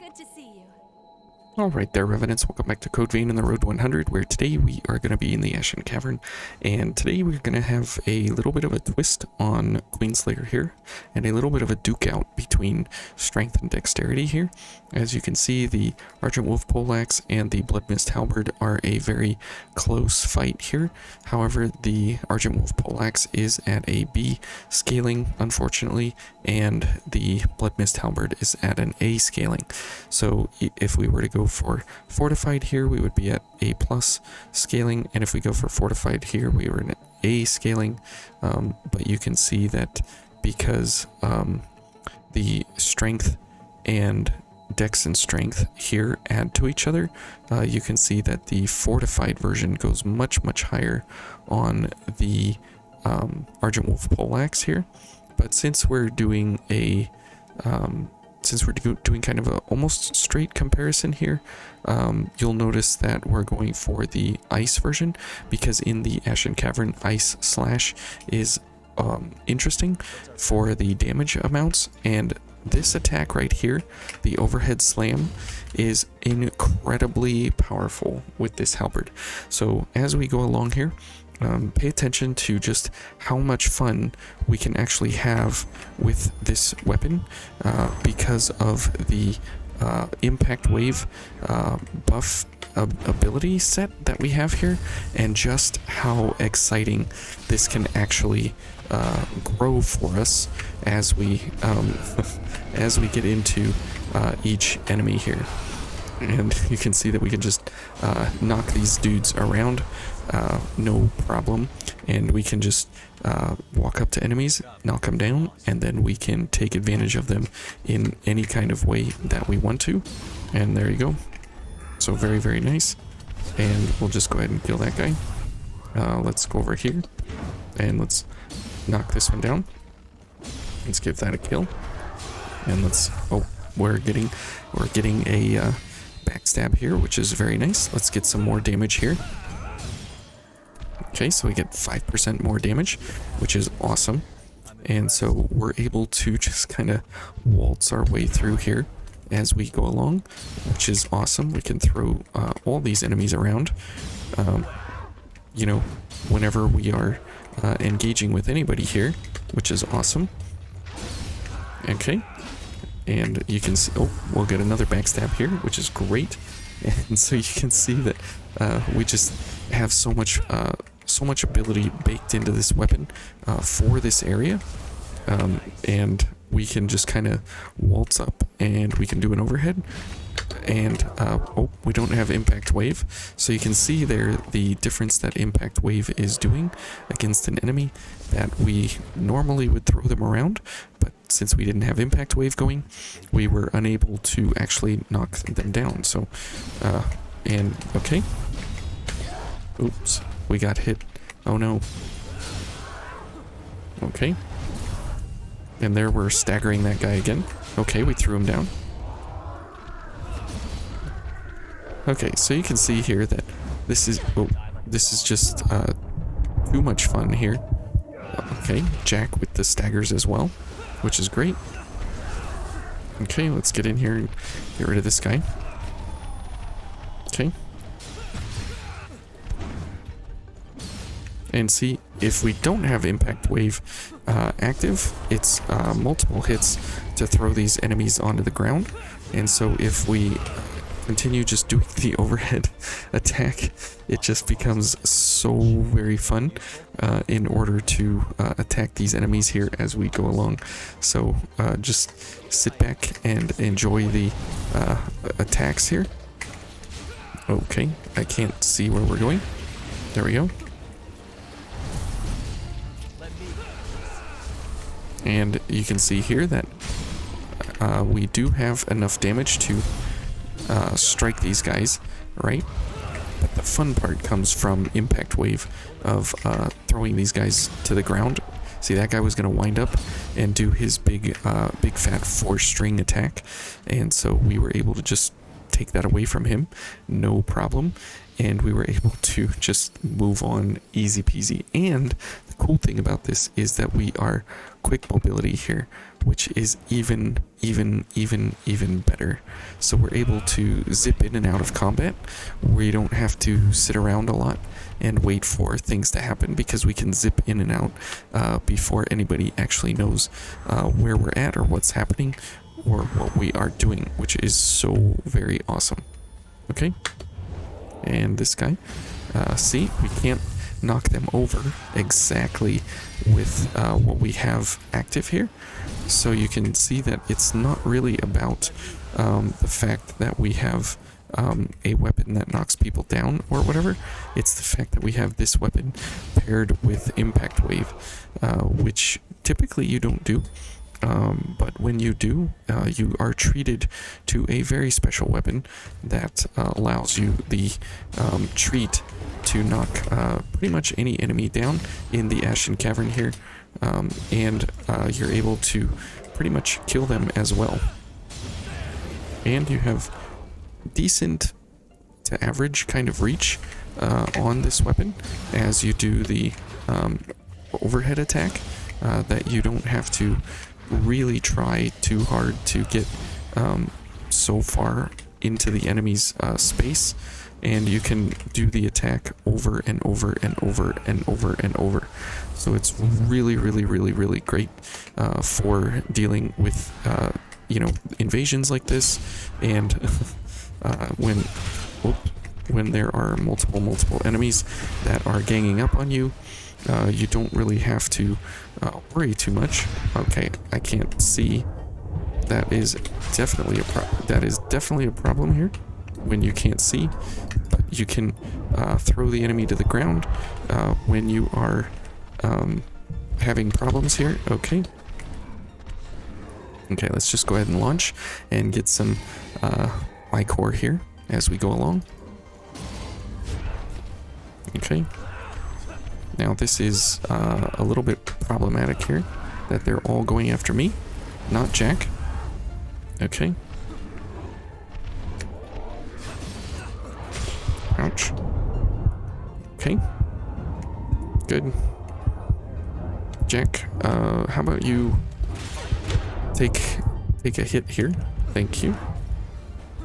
Good to see you. Alright there, Revenants, welcome back to Code Vein in the Road 100, where today we are going to be in the Ashen Cavern, and today we're going to have a little bit of a twist on Queenslayer here, and a little bit of a duke out between strength and dexterity here. As you can see, the Argent Wolf Poleaxe and the Blood Mist Halberd are a very close fight here. However, the Argent Wolf Poleaxe is at a B scaling, unfortunately, and the Blood Mist Halberd is at an A scaling. So if we were to go for Fortified here, we would be at A plus scaling, and if we go for Fortified here, we were in A scaling. But you can see that because the strength and dex and strength here add to each other, you can see that the fortified version goes much higher on the Argent Wolf Poleaxe here. But since we're doing a doing kind of a almost straight comparison here, you'll notice that we're going for the ice version, because in the Ashen Cavern, Ice Slash is interesting for the damage amounts, and this attack right here, the overhead slam, is incredibly powerful with this halberd. So as we go along here, pay attention to just how much fun we can actually have with this weapon, because of the impact wave buff ability set that we have here, and just how exciting this can actually grow for us as we as we get into each enemy here. And you can see that we can just knock these dudes around, no problem, and we can just walk up to enemies, knock them down, and then we can take advantage of them in any kind of way that we want to. And there you go. So very nice. And we'll just go ahead and kill that guy. Let's go over here and let's knock this one down. Let's give that a kill. And let's, we're getting a backstab here, which is very nice. Let's get some more damage here. Okay, so we get 5% more damage, which is awesome. And so we're able to just kind of waltz our way through here as we go along, which is awesome. We can throw all these enemies around, you know, whenever we are engaging with anybody here, which is awesome. Okay. And you can see, we'll get another backstab here, which is great. And so you can see that we just have so much ability baked into this weapon for this area. And we can just kind of waltz up, and we can do an overhead. And we don't have impact wave, so you can see there the difference that impact wave is doing against an enemy that we normally would throw them around, but since we didn't have impact wave going, we were unable to actually knock them down. So and okay, oops, we got hit. Oh no. Okay, and there we're staggering that guy again. Okay, we threw him down. Okay, so you can see here that this is just too much fun here. Okay, Jack with the staggers as well, which is great. Okay, let's get in here and get rid of this guy. Okay. And see, if we don't have impact wave active, it's multiple hits to throw these enemies onto the ground. And so if we continue just doing the overhead attack, it just becomes so very fun in order to attack these enemies here as we go along. So just sit back and enjoy the attacks here. Okay, I can't see where we're going. There we go. And you can see here that we do have enough damage to strike these guys, right? But the fun part comes from impact wave of throwing these guys to the ground. See, that guy was going to wind up and do his big fat 4-string attack, and so we were able to just take that away from him, no problem, and we were able to just move on easy peasy. And the cool thing about this is that we are quick mobility here, which is even better. So we're able to zip in and out of combat. We don't have to sit around a lot and wait for things to happen, because we can zip in and out before anybody actually knows where we're at or what's happening or what we are doing, which is so very awesome. Okay, and this guy, see, we can't knock them over exactly with what we have active here. So you can see that it's not really about the fact that we have a weapon that knocks people down or whatever. It's the fact that we have this weapon paired with impact wave, which typically you don't do. But when you do, you are treated to a very special weapon that allows you the treat to knock pretty much any enemy down in the Ashen Cavern here, and you're able to pretty much kill them as well. And you have decent to average kind of reach on this weapon as you do the overhead attack, that you don't have to really try too hard to get so far into the enemy's space, and you can do the attack over and over and over and over and over. So it's really great for dealing with invasions like this, and when there are multiple enemies that are ganging up on you. You don't really have to worry too much. Okay, I can't see. That is definitely a problem here when you can't see. But you can throw the enemy to the ground when you are having problems here. Okay. Okay, let's just go ahead and launch and get some ichor here as we go along. Okay. Now this is a little bit problematic here, that they're all going after me, not Jack. Okay. Ouch. Okay. Good. Jack, how about you take a hit here? Thank you.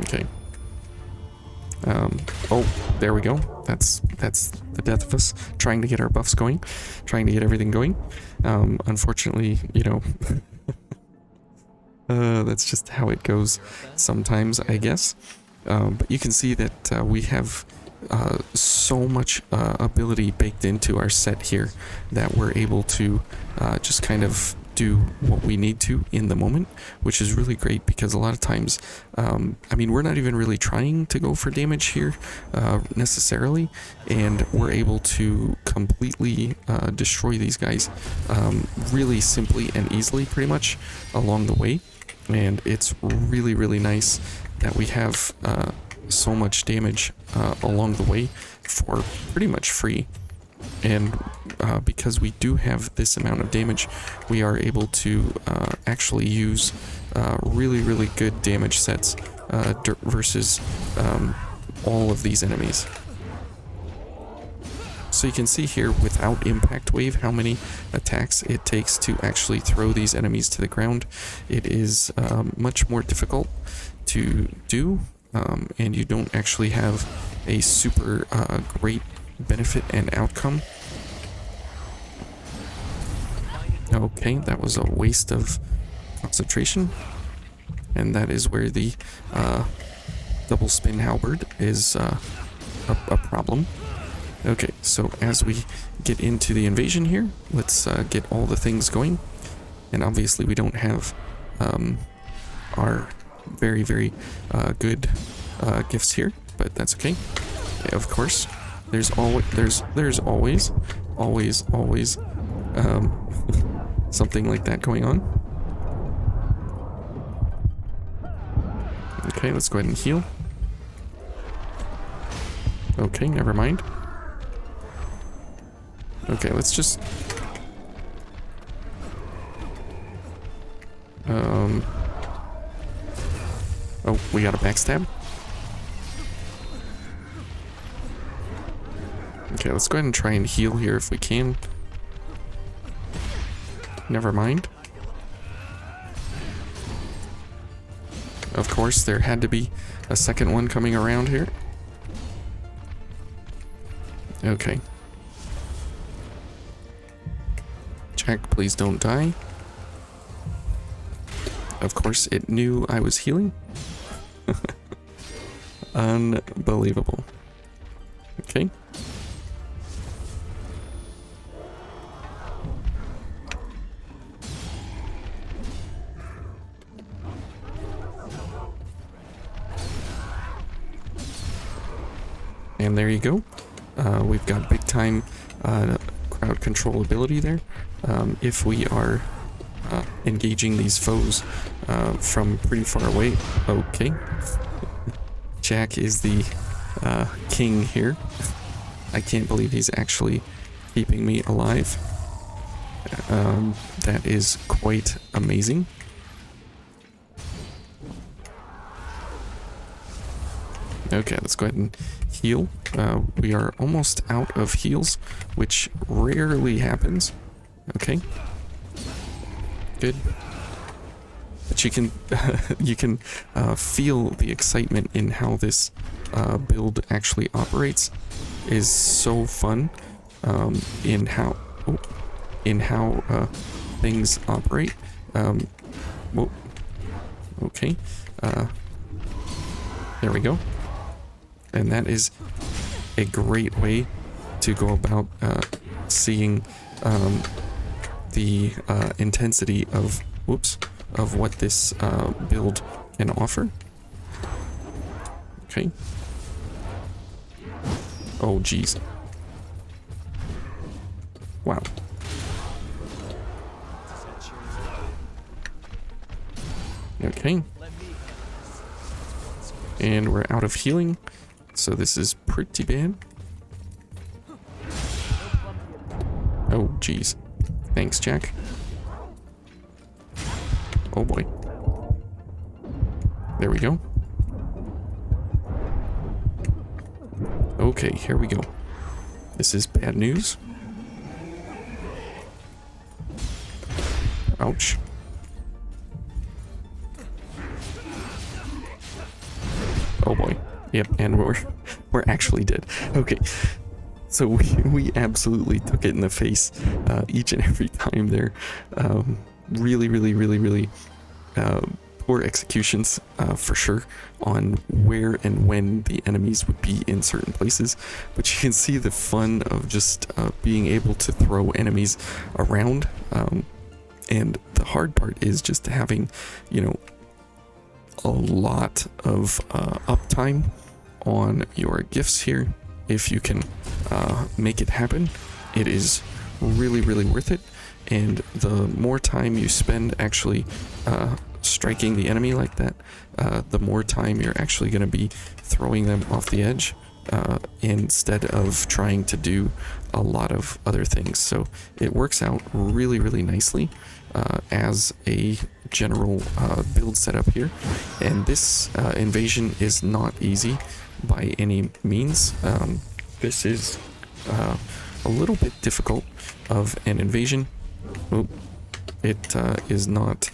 Okay. Oh, there we go. That's the death of us, trying to get our buffs going, trying to get everything going. Unfortunately, that's just how it goes sometimes, I guess. But you can see that we have so much ability baked into our set here that we're able to just kind of do what we need to in the moment, which is really great, because a lot of times, we're not even really trying to go for damage here necessarily, and we're able to completely destroy these guys really simply and easily, pretty much along the way. And it's really nice that we have so much damage along the way for pretty much free. And because we do have this amount of damage, we are able to actually use really good damage sets versus all of these enemies. So you can see here, without impact wave, how many attacks it takes to actually throw these enemies to the ground. It is much more difficult to do, and you don't actually have a super great benefit and outcome. Okay, that was a waste of concentration, and that is where the double spin halberd is a problem. Okay, so as we get into the invasion here, let's get all the things going. And obviously we don't have our very good gifts here, but that's okay. Okay, of course, there's always something like that going on. Okay, let's go ahead and heal. Okay, never mind. Okay, let's just... Oh, we got a backstab. Okay, let's go ahead and try and heal here if we can. never mind. Of course, there had to be a second one coming around here. Okay. Jack, please don't die. Of course, it knew I was healing. Unbelievable. Okay. And there you go. We've got big time crowd control ability there. If we are engaging these foes from pretty far away. Okay. Jack is the king here. I can't believe he's actually keeping me alive. That is quite amazing. Okay, let's go ahead and heal. We are almost out of heals, which rarely happens. Okay. Good. But you can you can feel the excitement in how this build actually operates. Is so fun in how things operate. Whoa. Okay. There we go. And that is a great way to go about seeing the intensity of what this build can offer. Okay. Oh geez. Wow. Okay. And we're out of healing. So this is pretty bad. Oh, geez. Thanks, Jack. Oh boy. There we go. Okay, here we go. This is bad news. Ouch. Oh boy. Yep, and we're actually dead. Okay, so we absolutely took it in the face each and every time there. Really poor executions for sure on where and when the enemies would be in certain places. But you can see the fun of just being able to throw enemies around. And the hard part is just having, you know, a lot of uptime on your gifts here. If you can make it happen, it is really worth it. And the more time you spend actually striking the enemy like that, the more time you're actually going to be throwing them off the edge instead of trying to do a lot of other things. So it works out really nicely as a general build setup here. And this invasion is not easy by any means. This is a little bit difficult of an invasion. It is not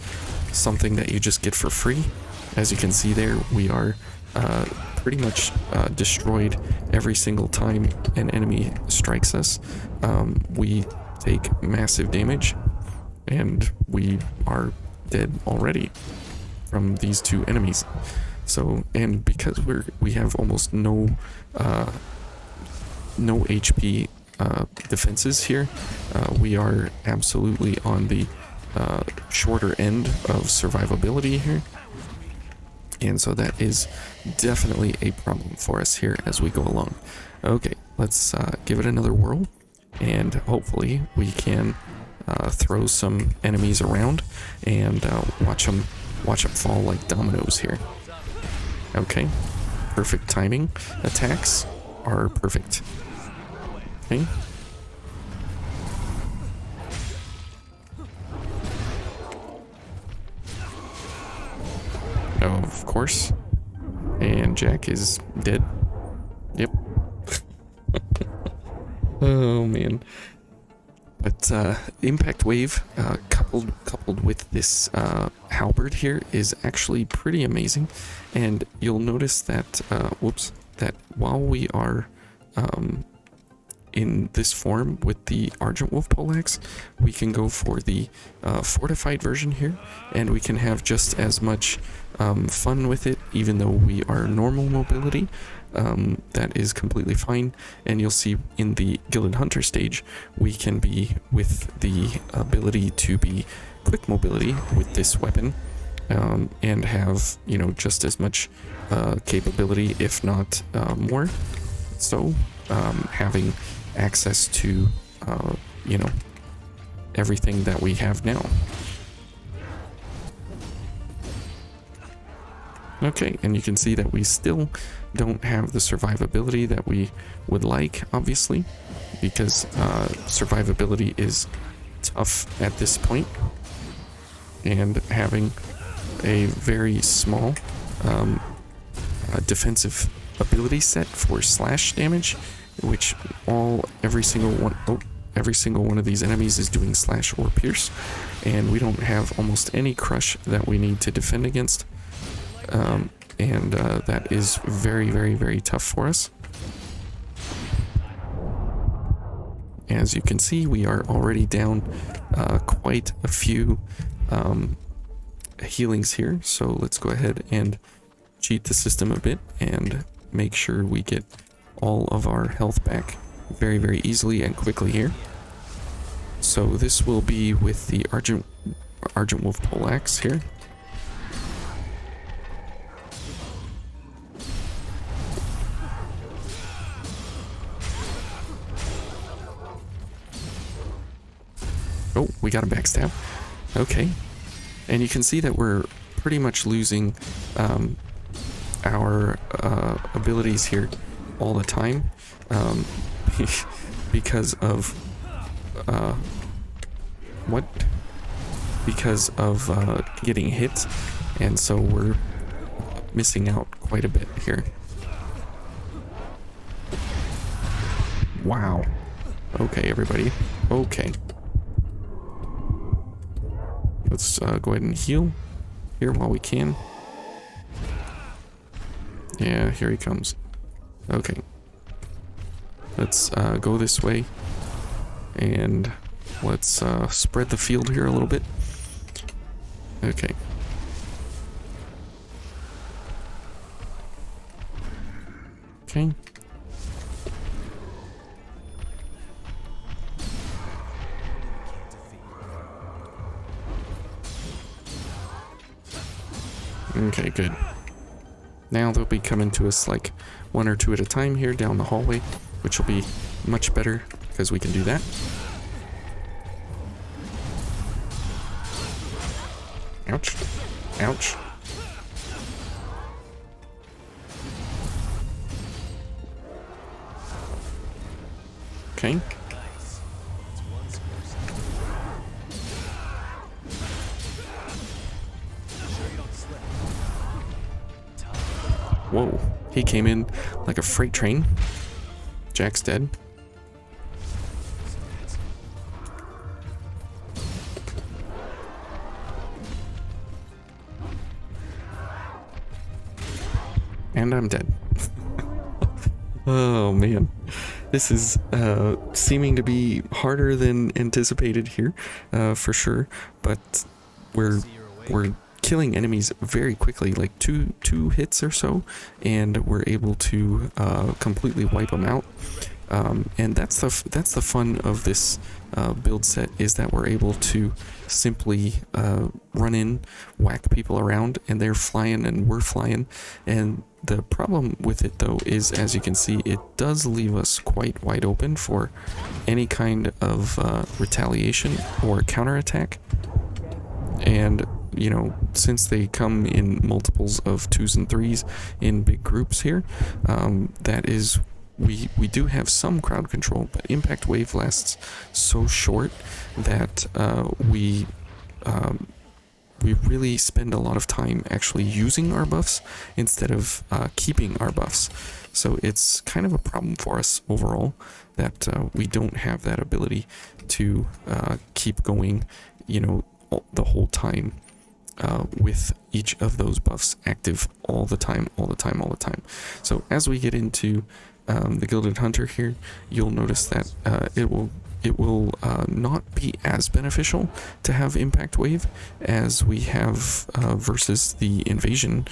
something that you just get for free. As you can see there, we are pretty much destroyed every single time an enemy strikes us. We take massive damage, and we are dead already from these two enemies. So, and because we have almost no HP defenses here, we are absolutely on the shorter end of survivability here. And so that is definitely a problem for us here as we go along. Okay, let's give it another whirl, and hopefully we can throw some enemies around and watch them fall like dominoes here. Okay, perfect timing. Attacks are perfect. Okay. Oh, of course. And Jack is dead. Yep. Oh man. But impact wave coupled with this halberd here is actually pretty amazing, and you'll notice that that while we are in this form with the Argent Wolf Poleaxe, we can go for the fortified version here, and we can have just as much fun with it, even though we are normal mobility. That is completely fine, and you'll see in the Gilded Hunter stage we can be with the ability to be quick mobility with this weapon, and have, you know, just as much capability, if not more. So having access to you know, everything that we have now. Okay, and you can see that we still don't have the survivability that we would like, obviously, because survivability is tough at this point, and having a very small defensive ability set for slash damage, which every single one of these enemies is doing slash or pierce, and we don't have almost any crush that we need to defend against. And that is very, very, very tough for us. As you can see, we are already down quite a few healings here, so let's go ahead and cheat the system a bit and make sure we get all of our health back very, very easily and quickly here. So this will be with the Argent Wolf Poleaxe here. Oh, we got a backstab. Okay. And you can see that we're pretty much losing our abilities here all the time, because of getting hit, and so we're missing out quite a bit here. Wow. Okay, everybody. Okay. Let's go ahead and heal here while we can. Yeah, here he comes. Okay. Let's go this way, and let's spread the field here a little bit. Okay. Okay. Okay, good. Now they'll be coming to us like one or two at a time here down the hallway, which will be much better because we can do that. Ouch. Ouch. Okay. Whoa, he came in like a freight train. Jack's dead. And I'm dead. Oh man, this is seeming to be harder than anticipated here, for sure. But we're killing enemies very quickly, like two hits or so, and we're able to completely wipe them out. And that's the fun of this build set, is that we're able to simply run in, whack people around, and they're flying and we're flying. And the problem with it, though, is, as you can see, it does leave us quite wide open for any kind of retaliation or counterattack. And you know, since they come in multiples of 2s and 3s in big groups here, that is, we do have some crowd control, but impact wave lasts so short that we we really spend a lot of time actually using our buffs instead of keeping our buffs. So it's kind of a problem for us overall that we don't have that ability to keep going, you know, the whole time with each of those buffs active all the time. So as we get into the Gilded Hunter here, you'll notice that it will not be as beneficial to have Impact Wave as we have versus the Invasion,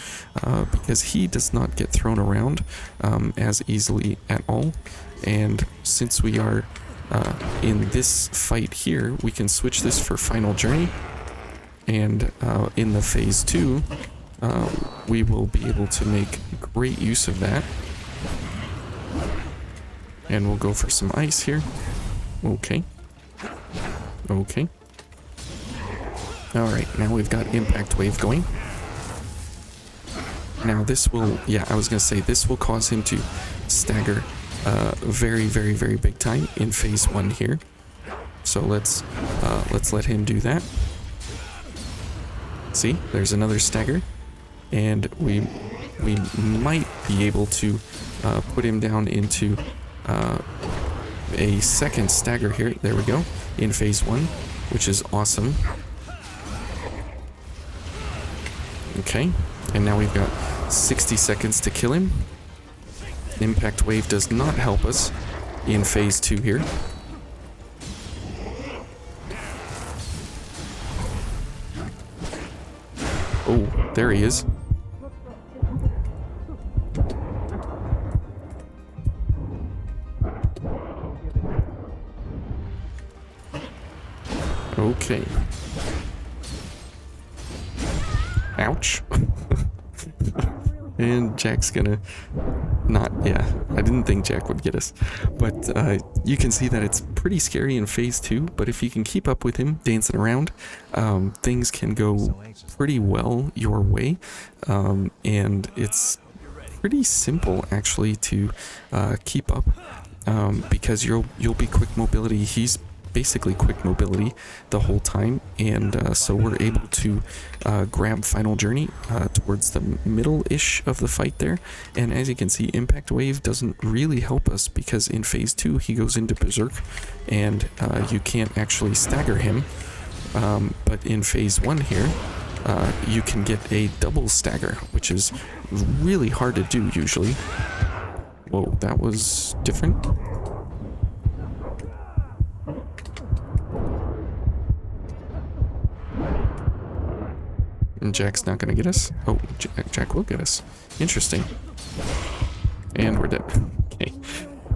because he does not get thrown around as easily at all. And since we are in this fight here, we can switch this for Final Journey, and in the Phase 2 we will be able to make great use of that. And we'll go for some ice here. Okay. Alright, now we've got Impact Wave going. Now this will, yeah, I was gonna say, this will cause him to stagger very, very, very big time in Phase 1 here. So let's let him do that. See, there's another stagger. And we might be able to put him down into a second stagger here. There we go, in Phase 1, which is awesome. Okay, and now we've got 60 seconds to kill him. Impact Wave does not help us in Phase 2 here. Oh, there he is. Okay. Ouch. And Jack's gonna not, yeah, I didn't think Jack would get us. But you can see that it's pretty scary in Phase 2, but if you can keep up with him dancing around, things can go pretty well your way. And it's pretty simple actually to keep up, because you'll be quick mobility. He's basically quick mobility the whole time, and so we're able to grab Final Journey towards the middle-ish of the fight there. And as you can see, Impact Wave doesn't really help us because in Phase 2 he goes into Berserk and you can't actually stagger him, but in Phase 1 here you can get a double stagger, which is really hard to do usually. Whoa, that was different. And Jack's not gonna get us? Oh, Jack will get us. Interesting. And we're dead. Okay.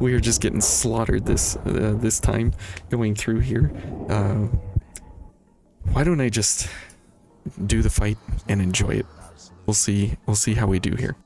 We are just getting slaughtered this time going through here. Why don't I just do the fight and enjoy it? We'll see how we do here.